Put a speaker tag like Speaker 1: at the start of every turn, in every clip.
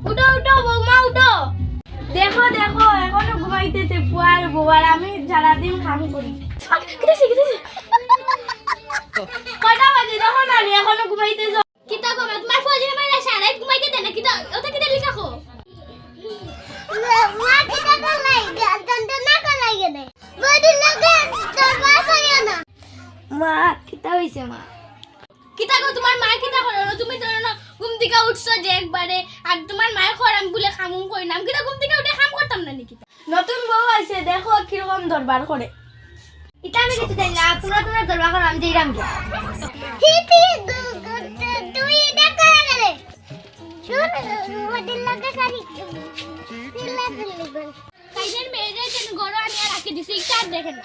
Speaker 1: উঠো উঠো বৌমা উঠো। দেখো দেখো এখনো ঘুমাইতেছে ফুয়ার বউয়ার, আমি সারাদিন কাম করি। কটা বাজে দেখো না, এখনো ঘুমাইতেছ।
Speaker 2: কিতা কমা তোমার ফজরে মাইরা সারা রাত ঘুমাইতে দেন না, কিতা ওটা কিতা লিখা কো মা কিতা কর লাগে দন্ত না কর লাগে না বডি লাগে তোর মা করিও না।
Speaker 1: মা কিতা হইছে মা?
Speaker 2: কিতা কো তোমার মা কিতা করো না? তুমি ধরো না ঘুম থেকে উঠছো যে একবারে, আর তোমার মায়ের খরাম বলে খামুম কই নাম, কিতা ঘুম থেকে উঠে খাম করতাম না নাকি?
Speaker 1: নতুন বউ আছে দেখো কিরকম দরবার করে।
Speaker 2: এটা আমি কিছু দেই না, তোমরা দরবার করো, আমি যাইরাম কি তুই এটা করে গেলে শুন বডি লাগে খালি কাইদের মেরে যেন গড় আনিয়া রাখি দিছি, এটা দেখেন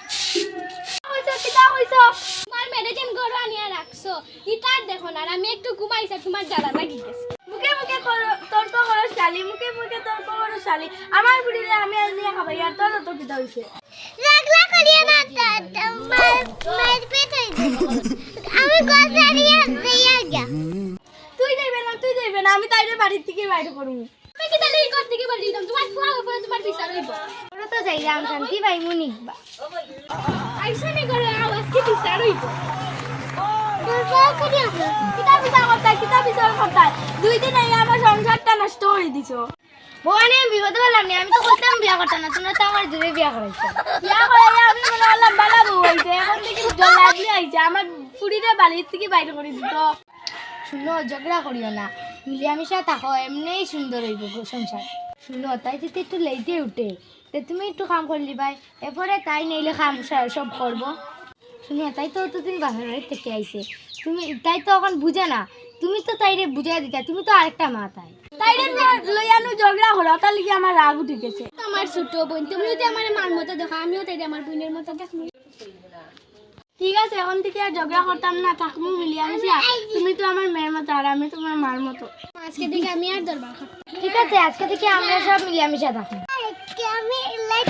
Speaker 1: হইছে কিতা হইছে?
Speaker 2: তোমার মেরে যেন গড় আনিয়া রাখছো, এটা দেখো না। আর আমি একটু ঘুমাইছি, তোমার জ্বালা লাগি গেছে।
Speaker 1: মুখে মুখে তর্ক করো শালি, মুখে মুখে তর্ক করো শালি। আমার বুড়িরে আমি আজ নিয়ে খাবাই, আর তোর তো কিতা হইছে?
Speaker 2: রাগলা করিয়া না মার পেটে আমি গজারিয়া দিয়া গয়া।
Speaker 1: তুই যাইবে না, আমি তাইরে বাড়ির থেকে বাইরে করব।
Speaker 2: আমি কি তাহলে ঘর থেকে বাড়ি দিতাম, তোমার ফুয়া উপরে তোমার বিচার হইব। ওরা তো যাইরাম শান্তি ভাই মুনিকবা আইসনি করে আওয়াজ কি বিচার হইব। দুর্বল করিয়া
Speaker 1: কিতা বিচার করতাই? 2 দিন আগে আমার সংসারটা নষ্ট করে দিছো।
Speaker 2: বোনে আমি বিপদ বললাম না, আমি তো কইতাম বিয়া করতাম না, তোমরা তো আমার জুড়ে বিয়া করাইছো।
Speaker 1: বিয়া করাইয়া আমি মনে হলাম বালা বউ হইছে, এখন থেকে জল্লাদলি আইছে, আমার ফুড়িরে বাড়ির থেকে বাইরে করে দিত।
Speaker 2: শুনো ঝগড়া করিও না, মিলিয়ামিশা থাকো, এমনিই সুন্দর হইব সংসার। শুনো তাই যদি একটু লেটে উঠে তে তুমি একটু কাম করলি ভাই, এরপরে তাই নেইলে কাম সব করবো। শুনো তাই তো অতদিন বাহির থেকে আইছে, তুমি তাই তো এখন বুঝে না, তুমি তো তাইরে বুঝাই দিতা, তুমি তো আরেকটা মা।
Speaker 1: তাইরে লইয়ানো ঝগড়া হলো, তার লিগে আমার রাগ উঠে গেছে।
Speaker 2: আমার ছোট বোন, তুমি যদি আমার মার মতো দেখো, আমিও তাই আমার বোনের মতো দেখবো।
Speaker 1: ঠিক আছে, এখন থেকে আর ঝগড়া করতাম না, থাকবো মিলিয়ামিশা। তুমি তো আমার মেয়ের মতো আর আমি তোমার মার মতো।
Speaker 2: আজকে থেকে আমি আর দরবার খাবো। ঠিক আছে, আজকে থেকে আমরা সব মিলিয়ামিশা থাকবো। আমি লাইট